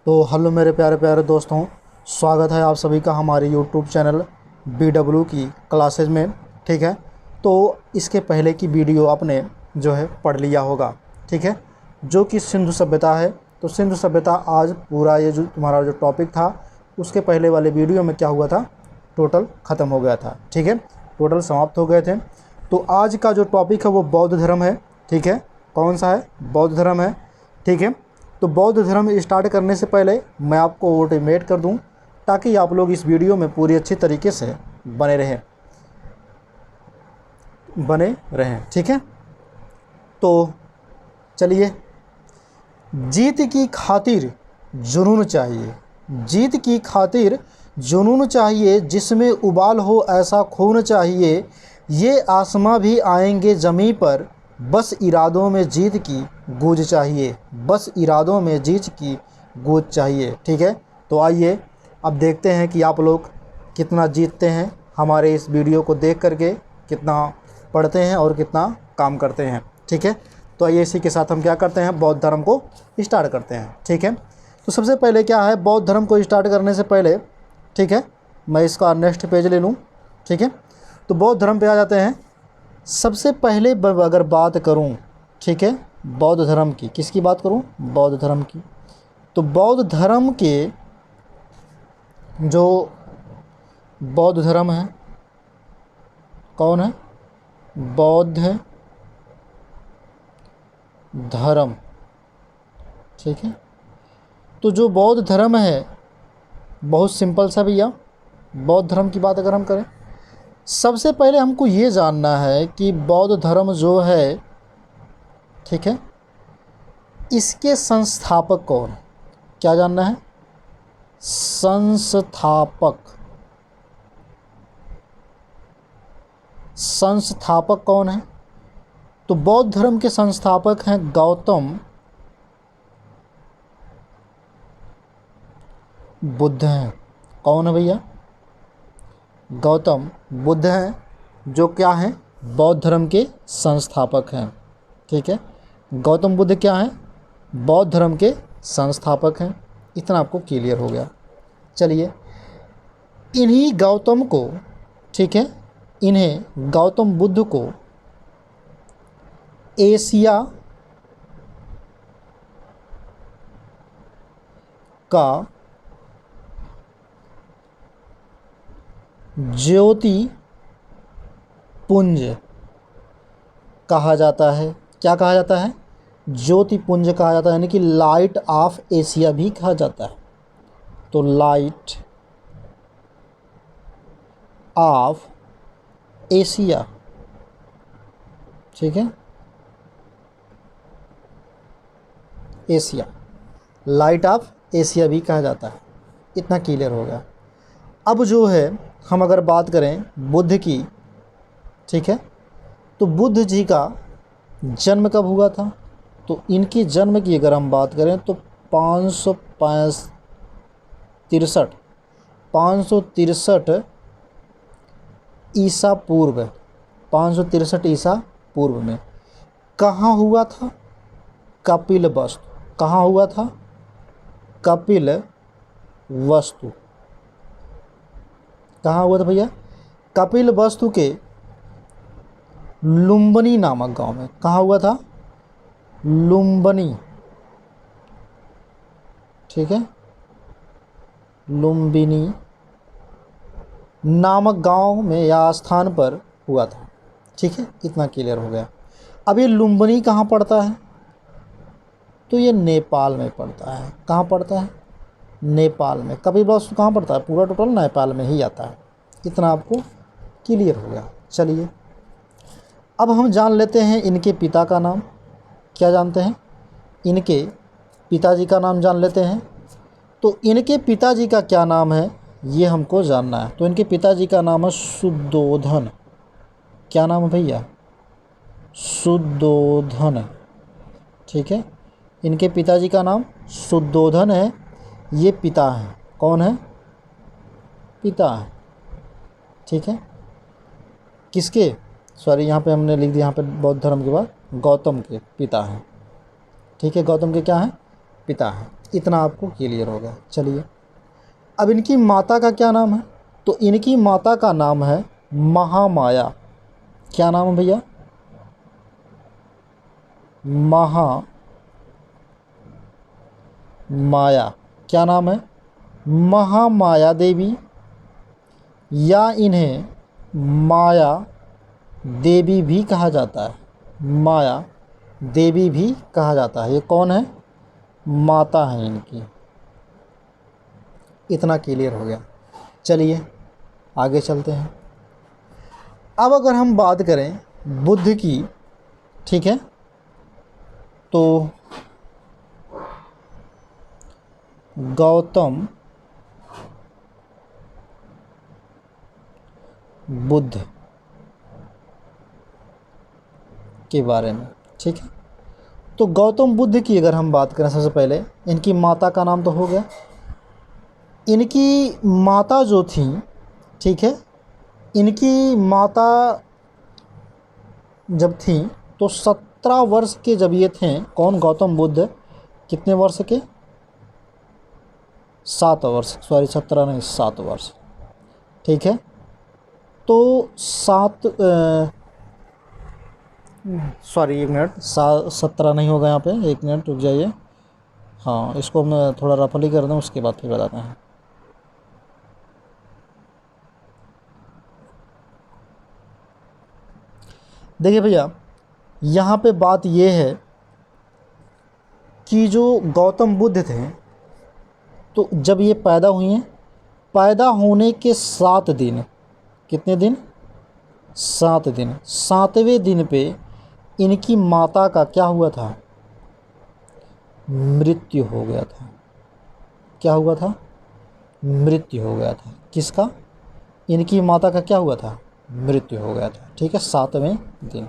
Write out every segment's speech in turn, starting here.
तो हेलो मेरे प्यारे प्यारे दोस्तों, स्वागत है आप सभी का हमारे यूट्यूब चैनल BW की क्लासेज में। ठीक है, तो इसके पहले की वीडियो आपने जो है पढ़ लिया होगा। ठीक है, जो कि सिंधु सभ्यता है। तो सिंधु सभ्यता आज पूरा ये जो तुम्हारा जो टॉपिक था उसके पहले वाले वीडियो में क्या हुआ था, टोटल ख़त्म हो गया था। ठीक है, टोटल समाप्त हो गए थे। तो आज का जो टॉपिक है वो बौद्ध धर्म है। ठीक है, कौन सा है? बौद्ध धर्म है। ठीक है, तो बौद्ध धर्म स्टार्ट करने से पहले मैं आपको मोटिवेट कर दूं ताकि आप लोग इस वीडियो में पूरी अच्छी तरीके से बने रहें। ठीक है, तो चलिए, जीत की खातिर जुनून चाहिए, जीत की खातिर जुनून चाहिए, जिसमें उबाल हो ऐसा खून चाहिए, ये आसमां भी आएंगे ज़मीं पर, बस इरादों में जीत की गूंज चाहिए, बस इरादों में जीत की गूंज चाहिए। ठीक है, तो आइए अब देखते हैं कि आप लोग कितना जीतते हैं हमारे इस वीडियो को देख करके, कितना पढ़ते हैं और कितना काम करते हैं। ठीक है, तो आइए इसी के साथ हम क्या करते हैं, बौद्ध धर्म को स्टार्ट करते हैं। ठीक है, तो सबसे पहले क्या है, बौद्ध धर्म को स्टार्ट करने से पहले, ठीक है, मैं इसका नेक्स्ट पेज ले लूँ। ठीक है, तो बौद्ध धर्म पे आ जाते हैं। सबसे पहले अगर बात करूं, ठीक है, बौद्ध धर्म की, किसकी बात करूं? बौद्ध धर्म की। तो बौद्ध धर्म के जो बौद्ध धर्म है, कौन है? बौद्ध धर्म। ठीक है, तो जो बौद्ध धर्म है बहुत सिंपल सा भैया। बौद्ध धर्म की बात अगर हम करें, सबसे पहले हमको ये जानना है कि बौद्ध धर्म जो है, ठीक है, इसके संस्थापक कौन? क्या जानना है? संस्थापक कौन है? तो बौद्ध धर्म के संस्थापक हैं गौतम बुद्ध हैं। कौन है भैया? गौतम बुद्ध हैं, जो क्या हैं? बौद्ध धर्म के संस्थापक हैं। ठीक है, गौतम बुद्ध क्या हैं? बौद्ध धर्म के संस्थापक हैं। इतना आपको क्लियर हो गया। चलिए, इन्हीं गौतम को, ठीक है, इन्हें गौतम बुद्ध को एशिया का ज्योति पुंज कहा जाता है। क्या कहा जाता है? ज्योति पुंज कहा जाता है, यानी कि लाइट ऑफ एशिया भी कहा जाता है। तो लाइट ऑफ एशिया, ठीक है, एशिया, लाइट ऑफ एशिया भी कहा जाता है। इतना क्लियर हो गया। अब जो है हम अगर बात करें बुद्ध की, ठीक है, तो बुद्ध जी का जन्म कब हुआ था? तो इनके जन्म की अगर हम बात करें तो 563 ईसा पूर्व, 563 ईसा पूर्व में कहाँ हुआ था? कपिलवस्तु। कहाँ हुआ था? कपिलवस्तु। कहाँ हुआ था भैया? कपिलवस्तु के लुम्बिनी नामक गांव में। कहाँ हुआ था? लुम्बिनी, ठीक है, लुम्बिनी नामक गांव में या स्थान पर हुआ था। ठीक है, इतना क्लियर हो गया। अब ये लुम्बिनी कहाँ पड़ता है? तो ये नेपाल में पड़ता है। कहाँ पड़ता है? नेपाल में। कपिलवस्तु कहाँ पड़ता है? पूरा टोटल नेपाल में ही आता है। इतना आपको क्लियर हो गया। चलिए, अब हम जान लेते हैं इनके पिता का नाम। क्या जानते हैं? इनके पिताजी का नाम जान लेते हैं। तो इनके पिताजी का क्या नाम है ये हमको जानना है। तो इनके पिताजी का नाम है शुद्धोधन। क्या नाम है भैया? शुद्धोधन। ठीक है, इनके पिताजी का नाम शुद्धोधन है। ये पिता हैं। कौन है? पिता है। ठीक है, किसके? सॉरी, यहाँ पे हमने लिख दिया, यहाँ पे बौद्ध धर्म के बाद गौतम के पिता हैं। ठीक है, गौतम के क्या हैं? पिता हैं। इतना आपको क्लियर हो गया। चलिए, अब इनकी माता का क्या नाम है? तो इनकी माता का नाम है महामाया। क्या नाम है भैया? महामाया। क्या नाम है? महामाया देवी, या इन्हें माया देवी भी कहा जाता है। माया देवी भी कहा जाता है। ये कौन है? माता है इनकी। इतना क्लियर हो गया। चलिए आगे चलते हैं। अब अगर हम बात करें बुद्ध की, ठीक है, तो गौतम बुद्ध के बारे में, ठीक है। तो गौतम बुद्ध की अगर हम बात करें, सबसे पहले इनकी माता का नाम तो हो गया। इनकी माता जो थी, ठीक है, इनकी माता जब थी तो 17 वर्ष के जब ये थे, कौन? गौतम बुद्ध। कितने वर्ष के? 7 वर्ष, सॉरी 17 नहीं, 7 वर्ष, ठीक है। तो 1 मिनट, 17 नहीं होगा यहाँ पे, 1 मिनट रुक जाइए। हाँ, इसको मैं थोड़ा रफली कर दूँ, उसके बाद फिर बताते हैं। देखिए भैया, यहाँ पे बात ये है कि जो गौतम बुद्ध थे, तो जब ये पैदा हुई हैं, पैदा होने के 7 दिन, कितने दिन? 7 दिन। 7वें दिन पे इनकी माता का क्या हुआ था? मृत्यु हो गया था। क्या हुआ था? मृत्यु हो गया था। किसका? इनकी माता का क्या हुआ था? मृत्यु हो गया था, ठीक है, 7वें दिन।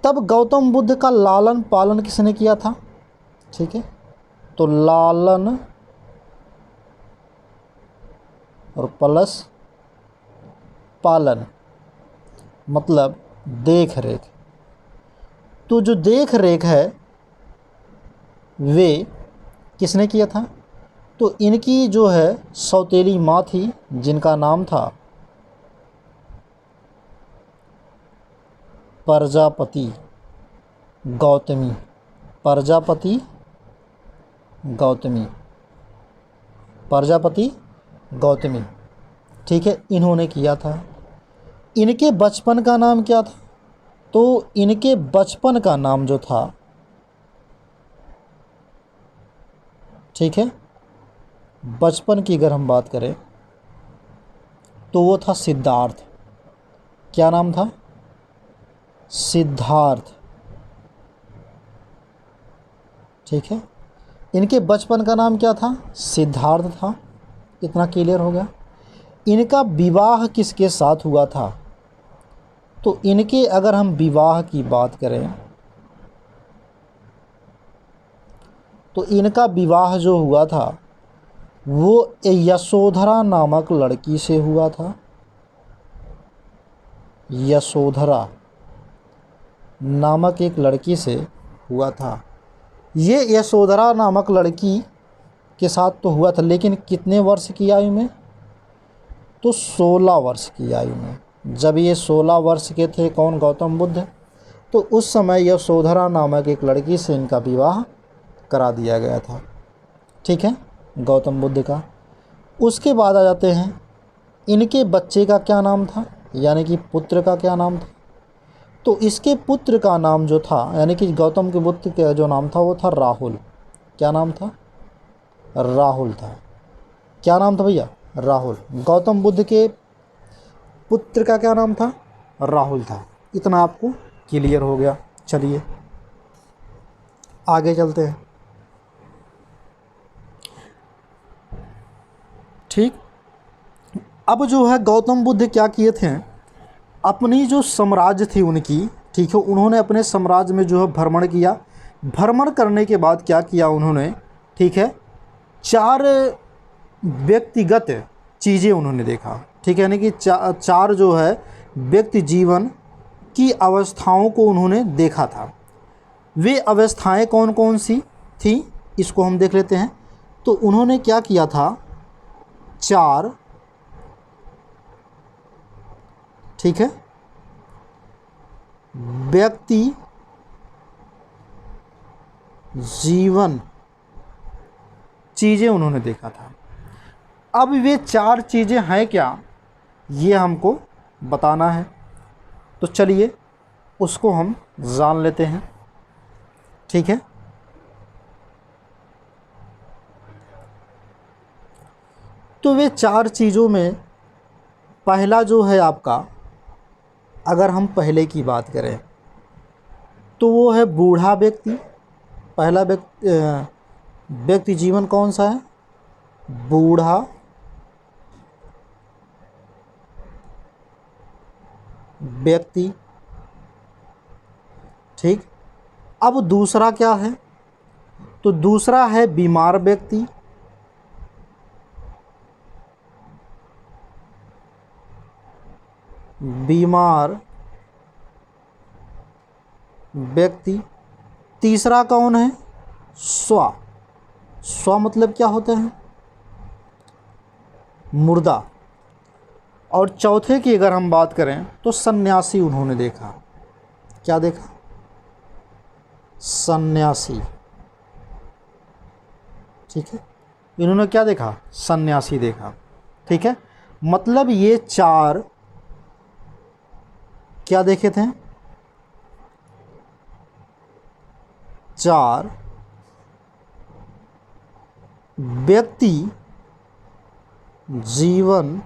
तब गौतम बुद्ध का लालन पालन किसने किया था? ठीक है, तो लालन और प्लस पालन मतलब देख रेख। तो जो देख रेख है वे किसने किया था? तो इनकी जो है सौतेली माँ थी, जिनका नाम था प्रजापति गौतमी। प्रजापति गौतमी, प्रजापति गौतमी, ठीक है, इन्होंने किया था। इनके बचपन का नाम क्या था? तो इनके बचपन का नाम जो था, ठीक है, बचपन की अगर हम बात करें तो वो था सिद्धार्थ। क्या नाम था? सिद्धार्थ, ठीक है। इनके बचपन का नाम क्या था? सिद्धार्थ था। इतना क्लियर हो गया। इनका विवाह किसके साथ हुआ था? तो इनके अगर हम विवाह की बात करें तो इनका विवाह जो हुआ था वो यशोधरा नामक लड़की से हुआ था। यशोधरा नामक एक लड़की से हुआ था। ये यशोधरा नामक लड़की के साथ तो हुआ था, लेकिन कितने वर्ष की आयु में? तो 16 वर्ष की आयु में। जब ये 16 वर्ष के थे, कौन? गौतम बुद्ध। तो उस समय यशोधरा नामक एक लड़की से इनका विवाह करा दिया गया था, ठीक है, गौतम बुद्ध का। उसके बाद आ जाते हैं, इनके बच्चे का क्या नाम था, यानी कि पुत्र का क्या नाम था? तो इसके पुत्र का नाम जो था, यानी कि गौतम के पुत्र का जो नाम था वो था राहुल। क्या नाम था? राहुल था। क्या नाम था भैया? राहुल। गौतम बुद्ध के पुत्र का क्या नाम था? राहुल था। इतना आपको क्लियर हो गया। चलिए आगे चलते हैं, ठीक। अब जो है गौतम बुद्ध क्या किए थे, अपनी जो साम्राज्य थी उनकी, ठीक है, उन्होंने अपने साम्राज्य में जो है भ्रमण किया। भ्रमण करने के बाद क्या किया उन्होंने, ठीक है, 4 व्यक्तिगत चीज़ें उन्होंने देखा, ठीक है, यानी कि 4 जो है व्यक्ति जीवन की अवस्थाओं को उन्होंने देखा था। वे अवस्थाएं कौन कौन सी थी? इसको हम देख लेते हैं। तो उन्होंने क्या किया था, 4, ठीक है, व्यक्ति जीवन चीज़ें उन्होंने देखा था। अब वे 4 चीज़ें हैं क्या, ये हमको बताना है। तो चलिए उसको हम जान लेते हैं, ठीक है। तो वे 4 चीज़ों में पहला जो है आपका, अगर हम पहले की बात करें तो वो है बूढ़ा व्यक्ति। पहला व्यक्ति जीवन कौन सा है, बूढ़ा व्यक्ति, ठीक। अब दूसरा क्या है, तो दूसरा है बीमार व्यक्ति, बीमार व्यक्ति। तीसरा कौन है, स्व। स्व मतलब क्या होता है, मुर्दा। और चौथे की अगर हम बात करें तो सन्यासी उन्होंने देखा। क्या देखा, सन्यासी, ठीक है। इन्होंने क्या देखा, सन्यासी देखा, ठीक है। मतलब ये 4 क्या देखे थे, 4 व्यक्ति जीवन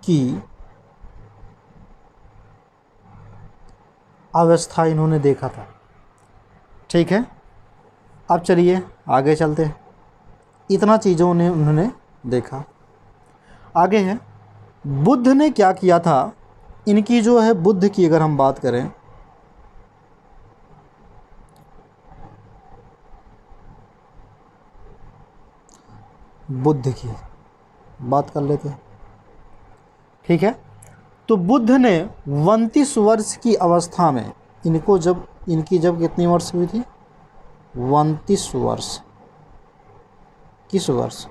की अवस्था इन्होंने देखा था, ठीक है। अब चलिए आगे चलते हैं। इतना चीज़ों ने उन्होंने देखा। आगे है, बुद्ध ने क्या किया था। इनकी जो है बुद्ध की अगर हम बात करें, बुद्ध की बात कर लेते हैं, ठीक है। तो बुद्ध ने 29 वर्ष की अवस्था में, इनकी जब कितनी वर्ष हुई थी, 29 वर्ष। किस वर्ष,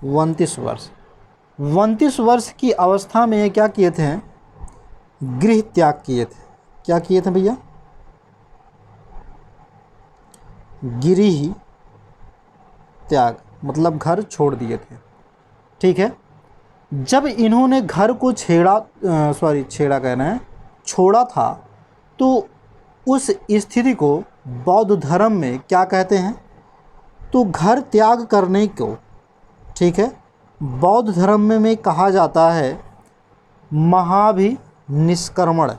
29 वर्ष। 29 वर्ष की अवस्था में ये क्या किए थे, गृह त्याग किए थे। क्या किए थे भैया, गृह त्याग, मतलब घर छोड़ दिए थे, ठीक है। जब इन्होंने घर को छेड़ा कहना है, छोड़ा था, तो उस स्थिति को बौद्ध धर्म में क्या कहते हैं, तो घर त्याग करने को, ठीक है, बौद्ध धर्म में कहा जाता है महाभिनिष्क्रमण,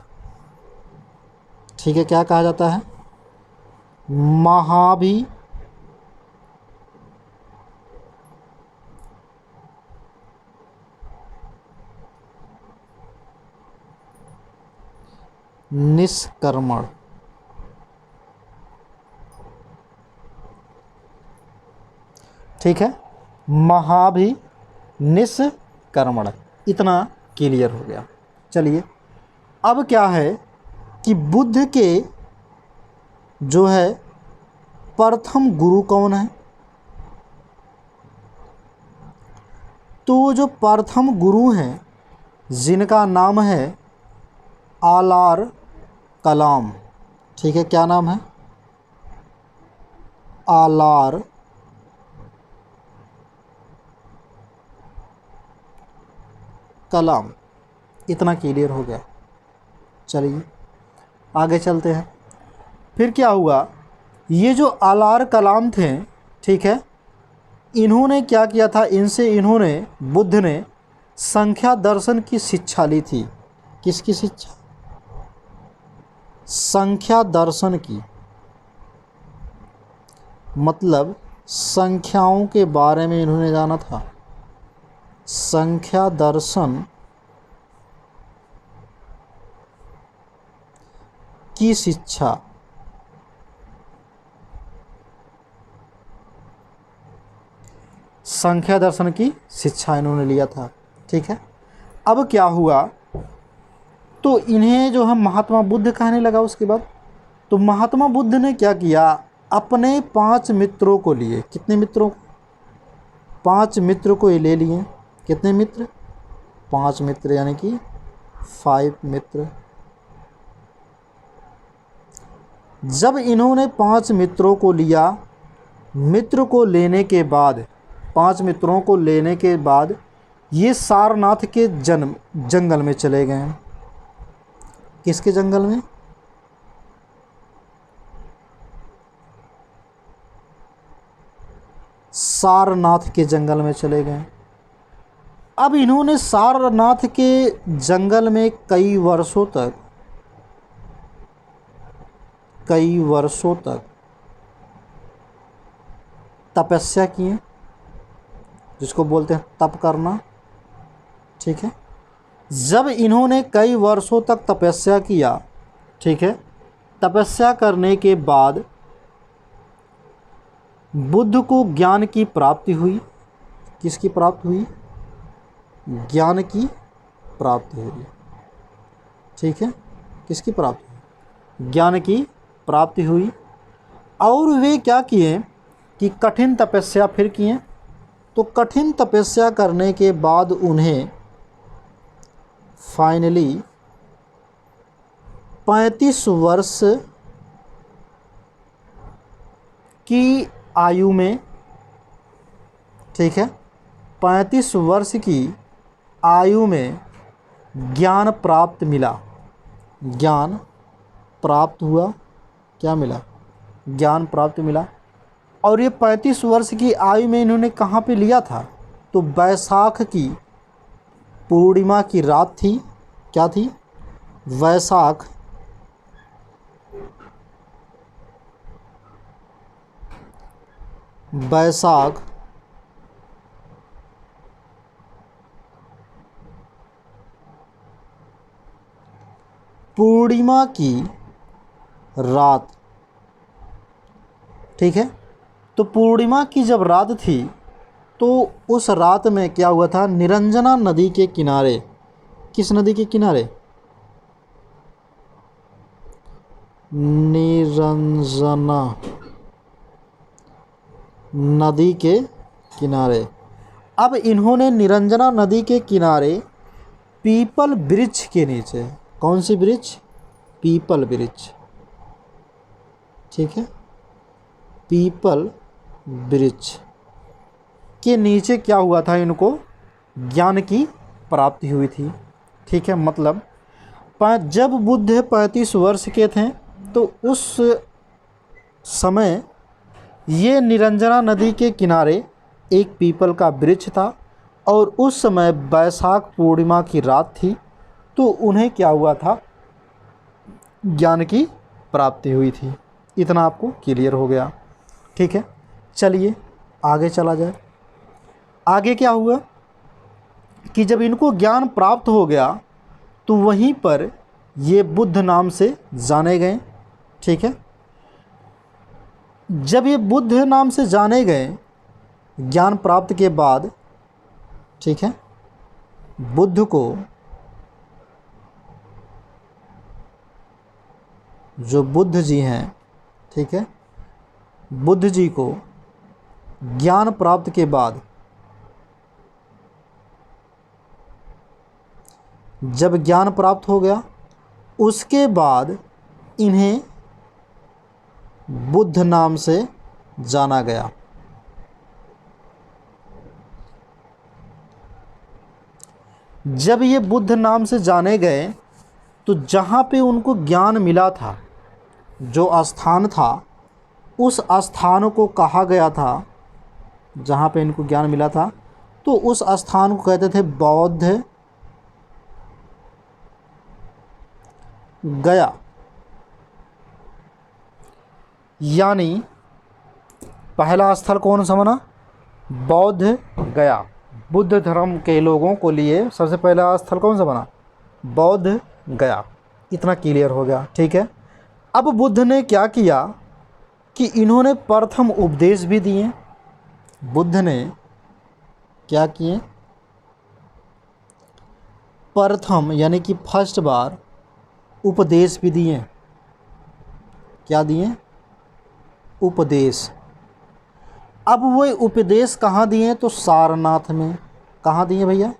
ठीक है। क्या कहा जाता है, निष्क्रमण, ठीक है, महाभिनिष्क्रमण। इतना क्लियर हो गया। चलिए अब क्या है कि बुद्ध के जो है प्रथम गुरु कौन है, तो वो जो प्रथम गुरु हैं जिनका नाम है आलार कलाम, ठीक है। क्या नाम है, आलार कलाम। इतना क्लियर हो गया। चलिए आगे चलते हैं। फिर क्या हुआ, ये जो आलार कलाम थे, ठीक है, इन्होंने क्या किया था, इन्होंने बुद्ध ने संख्या दर्शन की शिक्षा ली थी। किसकी शिक्षा, संख्या दर्शन की, मतलब संख्याओं के बारे में इन्होंने जाना था। संख्या दर्शन की शिक्षा, संख्या दर्शन की शिक्षा इन्होंने लिया था, ठीक है। अब क्या हुआ, तो इन्हें जो है महात्मा बुद्ध कहने लगा उसके बाद। तो महात्मा बुद्ध ने क्या किया, अपने 5 मित्रों को लिए। कितने मित्रों? 5 मित्र को ये ले लिए। कितने मित्र? 5 मित्र, यानी कि 5 मित्र। जब इन्होंने 5 मित्रों को लिया, मित्र को लेने के बाद, 5 मित्रों को लेने के बाद ये सारनाथ के जंगल में चले गए। किसके जंगल में? सारनाथ के जंगल में चले गए। अब इन्होंने सारनाथ के जंगल में कई वर्षों तक तपस्या की, जिसको बोलते हैं तप करना। ठीक है। जब इन्होंने कई वर्षों तक तपस्या किया, ठीक है, तपस्या करने के बाद बुद्ध को ज्ञान की प्राप्ति हुई। किसकी प्राप्ति हुई? ज्ञान की प्राप्ति हुई। ठीक है। किसकी प्राप्ति हुई? ज्ञान की प्राप्ति हुई। और वे क्या किए कि कठिन तपस्या फिर किए। तो कठिन तपस्या करने के बाद उन्हें फाइनली 35 वर्ष की आयु में, ठीक है, 35 वर्ष की आयु में ज्ञान प्राप्त मिला। ज्ञान प्राप्त हुआ। क्या मिला? ज्ञान प्राप्त मिला। और ये 35 वर्ष की आयु में इन्होंने कहाँ पे लिया था? तो वैशाख की पूर्णिमा की रात थी। क्या थी? वैशाख पूर्णिमा की रात। ठीक है। तो पूर्णिमा की जब रात थी तो उस रात में क्या हुआ था? निरंजना नदी के किनारे। किस नदी के किनारे? निरंजना नदी के किनारे। अब इन्होंने निरंजना नदी के किनारे पीपल वृक्ष के नीचे, कौन सी वृक्ष? पीपल वृक्ष। ठीक है। पीपल वृक्ष के नीचे क्या हुआ था? इनको ज्ञान की प्राप्ति हुई थी। ठीक है। मतलब जब बुद्ध 35 वर्ष के थे तो उस समय ये निरंजना नदी के किनारे एक पीपल का वृक्ष था और उस समय वैशाख पूर्णिमा की रात थी। तो उन्हें क्या हुआ था? ज्ञान की प्राप्ति हुई थी। इतना आपको क्लियर हो गया। ठीक है। चलिए आगे चला जाए। आगे क्या हुआ कि जब इनको ज्ञान प्राप्त हो गया तो वहीं पर ये बुद्ध नाम से जाने गए। ठीक है। जब ये बुद्ध नाम से जाने गए ज्ञान प्राप्त के बाद, ठीक है, बुद्ध को, जो बुद्ध जी हैं, ठीक है, बुद्ध जी को ज्ञान प्राप्त के बाद, जब ज्ञान प्राप्त हो गया उसके बाद इन्हें बुद्ध नाम से जाना गया। जब ये बुद्ध नाम से जाने गए तो जहाँ पे उनको ज्ञान मिला था, जो स्थान था, उस स्थान को कहा गया था, जहाँ पे इनको ज्ञान मिला था, तो उस स्थान को कहते थे बौद्ध गया। यानी पहला स्थल कौन सा बना? बौद्ध गया। बुद्ध धर्म के लोगों को लिए सबसे पहला स्थल कौन सा बना? बौद्ध गया। इतना क्लियर हो गया। ठीक है। अब बुद्ध ने क्या किया कि इन्होंने प्रथम उपदेश भी दिए। बुद्ध ने क्या किए? प्रथम यानी कि फर्स्ट बार उपदेश भी दिए। क्या दिए? उपदेश। अब वो उपदेश कहाँ दिए? तो सारनाथ में। कहाँ दिए भैया?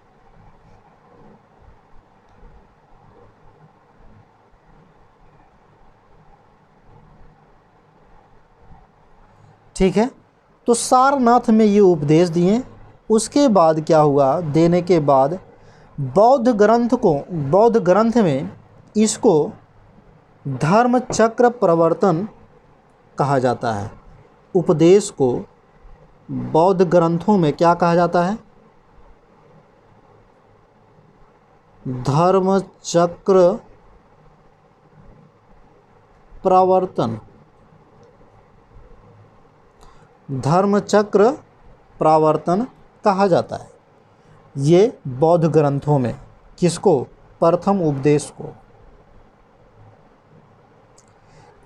ठीक है, तो सारनाथ में ये उपदेश दिए। उसके बाद क्या हुआ? देने के बाद बौद्ध ग्रंथ में इसको धर्म चक्र प्रवर्तन कहा जाता है। उपदेश को बौद्ध ग्रंथों में क्या कहा जाता है? धर्म चक्र प्रवर्तन। धर्म चक्र प्रवर्तन कहा जाता है ये बौद्ध ग्रंथों में। किसको? प्रथम उपदेश को।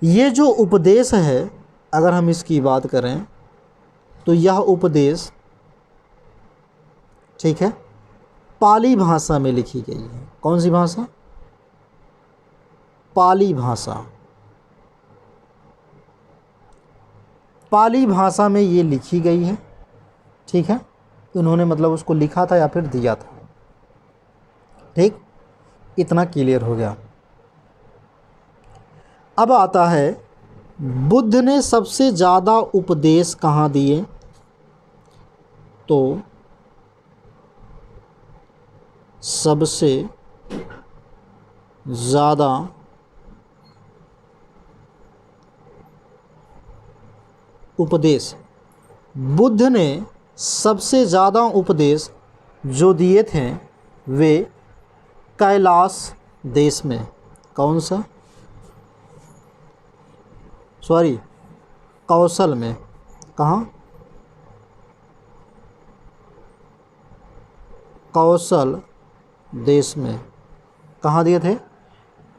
ये जो उपदेश है, अगर हम इसकी बात करें तो यह उपदेश, ठीक है, पाली भाषा में लिखी गई है। कौन सी भाषा? पाली भाषा। पाली भाषा में ये लिखी गई है। ठीक है, उन्होंने मतलब उसको लिखा था या फिर दिया था। ठीक, इतना क्लियर हो गया। अब आता है बुद्ध ने सबसे ज़्यादा उपदेश कहाँ दिए? तो सबसे ज़्यादा उपदेश, बुद्ध ने सबसे ज़्यादा उपदेश जो दिए थे वे कैलाश देश में। कौन सा? सॉरी, कौशल में। कहाँ? कौशल देश में। कहाँ दिए थे?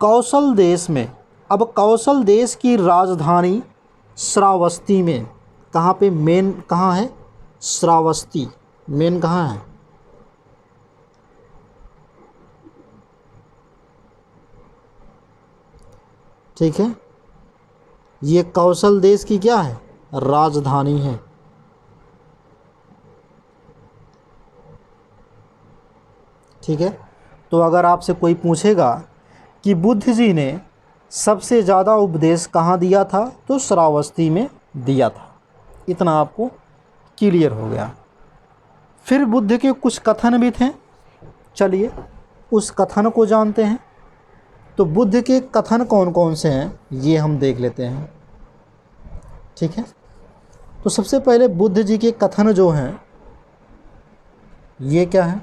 कौशल देश में। अब कौशल देश की राजधानी श्रावस्ती में। कहाँ पे मेन कहाँ है? श्रावस्ती। मेन कहाँ है? ठीक है, ये कौशल देश की क्या है? राजधानी है। ठीक है, तो अगर आपसे कोई पूछेगा कि बुद्ध जी ने सबसे ज़्यादा उपदेश कहाँ दिया था, तो श्रावस्ती में दिया था। इतना आपको क्लियर हो गया। फिर बुद्ध के कुछ कथन भी थे, चलिए उस कथन को जानते हैं। तो बुद्ध के कथन कौन कौन से हैं ये हम देख लेते हैं। ठीक है, तो सबसे पहले बुद्ध जी के कथन जो हैं ये क्या है?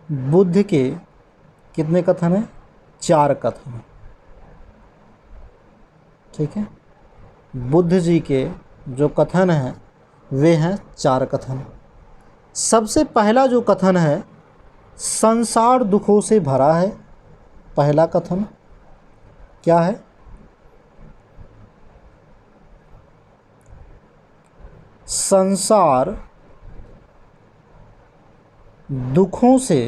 बुद्ध के कितने कथन हैं? 4 कथन। ठीक है, बुद्ध जी के जो कथन हैं वे हैं 4 कथन। सबसे पहला जो कथन है, संसार दुखों से भरा है। पहला कथन क्या है? संसार दुखों से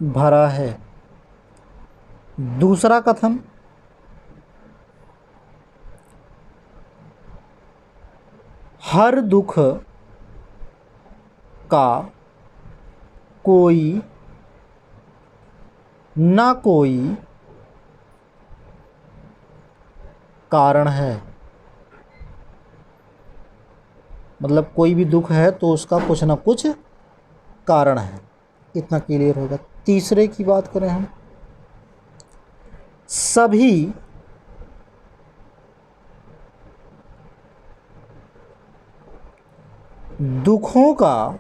भरा है। दूसरा कथन, हर दुख का कोई ना कोई कारण है। मतलब कोई भी दुख है तो उसका कुछ ना कुछ कारण है। इतना क्लियर होगा। तीसरे की बात करें हम, सभी दुखों का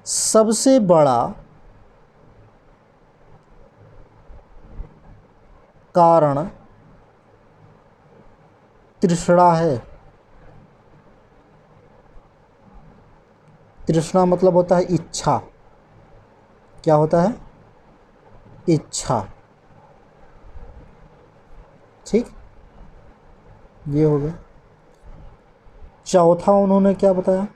सबसे बड़ा कारण तृष्णा है। तृष्णा मतलब होता है इच्छा। क्या होता है? इच्छा। ठीक, ये हो गया। चौथा उन्होंने क्या बताया?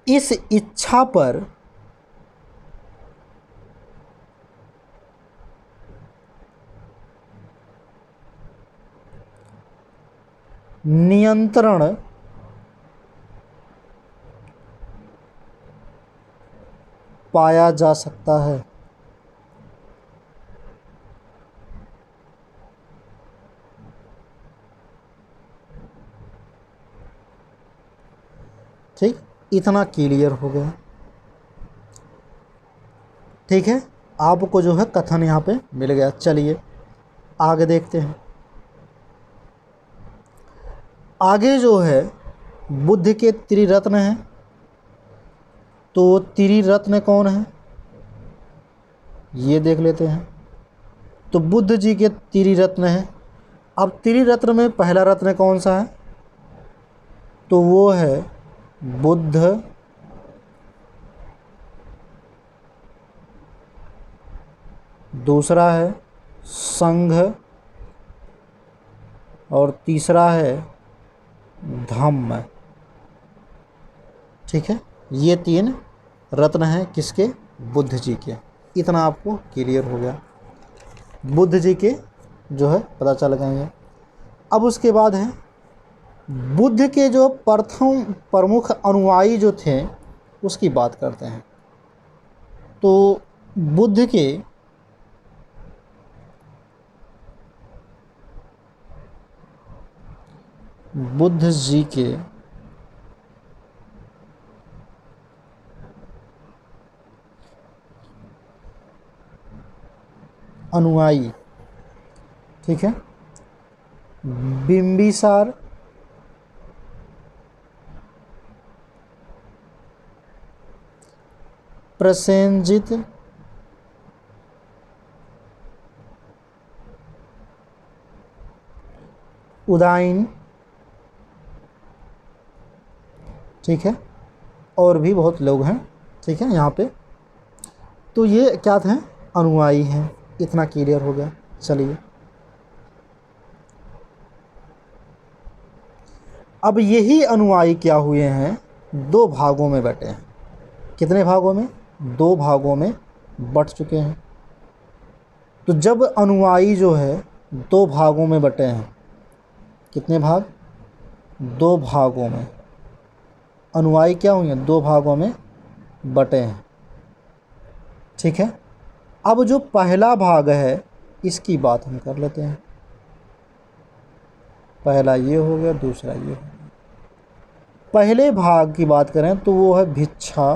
इस इच्छा पर नियंत्रण पाया जा सकता है। ठीक, इतना क्लियर हो गया। ठीक है, आपको जो है कथन यहाँ पे मिल गया। चलिए आगे देखते हैं। आगे जो है बुद्ध के त्रिरत्न हैं, तो त्रिरत्न कौन है ये देख लेते हैं। तो बुद्ध जी के त्रिरत्न हैं। अब त्रिरत्न में पहला रत्न कौन सा है, तो वो है बुद्ध, दूसरा है संघ, और तीसरा है धम्म। ठीक है, ये 3 रत्न हैं किसके, बुद्ध जी के। इतना आपको क्लियर हो गया, बुद्ध जी के जो है पता चल गए। अब उसके बाद है बुद्ध के जो प्रथम प्रमुख अनुयायी जो थे उसकी बात करते हैं। तो बुद्ध के बुद्ध जी के अनुयायी, ठीक है, बिंबिसार, प्रसेनजित, उदाइन, ठीक है, और भी बहुत लोग हैं। ठीक है, यहाँ पे तो ये क्या थे, अनुयायी हैं। इतना क्लियर हो गया। चलिए अब यही अनुयायी क्या हुए हैं, 2 भागों में बटे हैं। कितने भागों में, 2 भागों में बट चुके हैं। तो जब अनुयायी जो है 2 भागों में बटे हैं, कितने भाग, 2 भागों में, अनुयायी क्या हुए हैं, 2 भागों में बटे हैं। ठीक है, अब जो पहला भाग है इसकी बात हम कर लेते हैं। पहला ये हो गया, दूसरा ये हो गया। पहले भाग की बात करें तो वो है भिक्षा,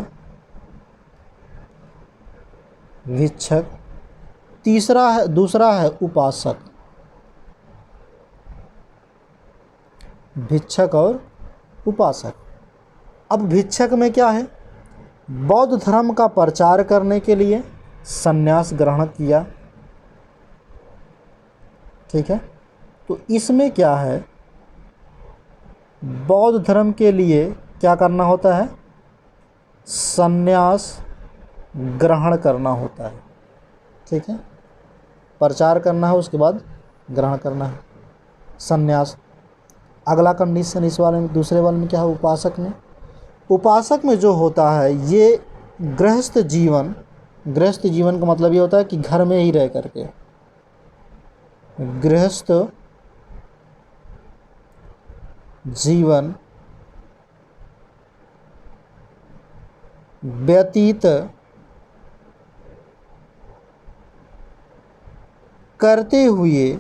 भिक्षक, दूसरा है उपासक, भिक्षक और उपासक। अब भिक्षक में क्या है, बौद्ध धर्म का प्रचार करने के लिए संन्यास ग्रहण किया। ठीक है, तो इसमें क्या है, बौद्ध धर्म के लिए क्या करना होता है, संन्यास ग्रहण करना होता है। ठीक है, प्रचार करना है, उसके बाद ग्रहण करना है, संन्यास। अगला कंडीशन इस वाले में, दूसरे वाले में क्या है, उपासक में। उपासक में जो होता है ये गृहस्थ जीवन, गृहस्थ जीवन का मतलब ये होता है कि घर में ही रह करके, गृहस्थ जीवन व्यतीत करते हुए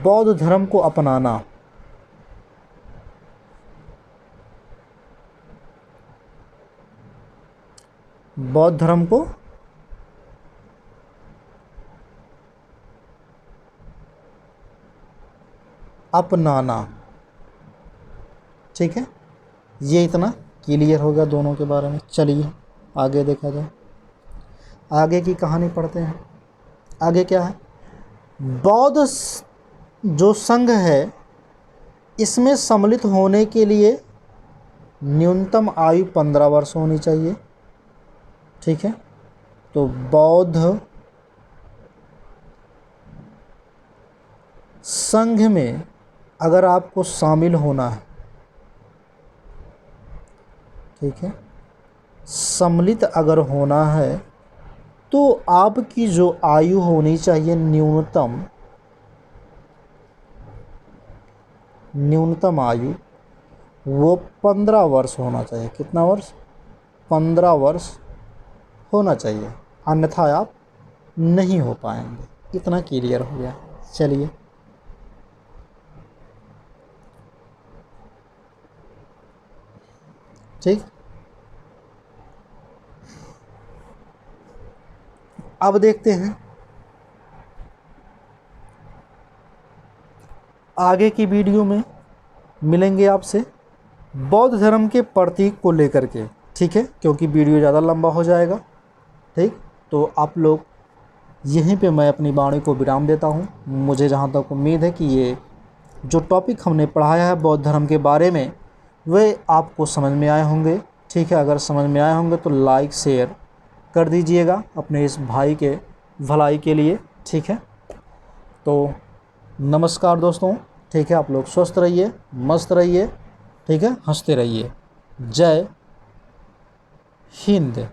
बौद्ध धर्म को अपनाना। बौद्ध धर्म को अपनाना। ठीक है, ये इतना क्लियर हो गया दोनों के बारे में। चलिए आगे देखा जाए, आगे की कहानी पढ़ते हैं। आगे क्या है, बौद्ध जो संघ है इसमें सम्मिलित होने के लिए न्यूनतम आयु 15 वर्ष होनी चाहिए। ठीक है, तो बौद्ध संघ में अगर आपको शामिल होना है ठीक है। सम्मिलित अगर होना है तो आपकी जो आयु होनी चाहिए न्यूनतम आयु वो 15 वर्ष होना चाहिए। कितना वर्ष? 15 वर्ष होना चाहिए, अन्यथा आप नहीं हो पाएंगे। इतना क्लियर हो गया। चलिए ठीक। अब देखते हैं आगे की वीडियो में, मिलेंगे आपसे बौद्ध धर्म के प्रतीक को लेकर के, ठीक है, क्योंकि वीडियो ज़्यादा लंबा हो जाएगा। ठीक, तो आप लोग यहीं पे मैं अपनी वाणी को विराम देता हूँ। मुझे जहाँ तक उम्मीद है कि ये जो टॉपिक हमने पढ़ाया है बौद्ध धर्म के बारे में, वे आपको समझ में आए होंगे। ठीक है, अगर समझ में आए होंगे तो लाइक शेयर कर दीजिएगा अपने इस भाई के भलाई के लिए। ठीक है, तो नमस्कार दोस्तों। ठीक है, आप लोग स्वस्थ रहिए, मस्त रहिए, ठीक है, हंसते रहिए। जय हिंद।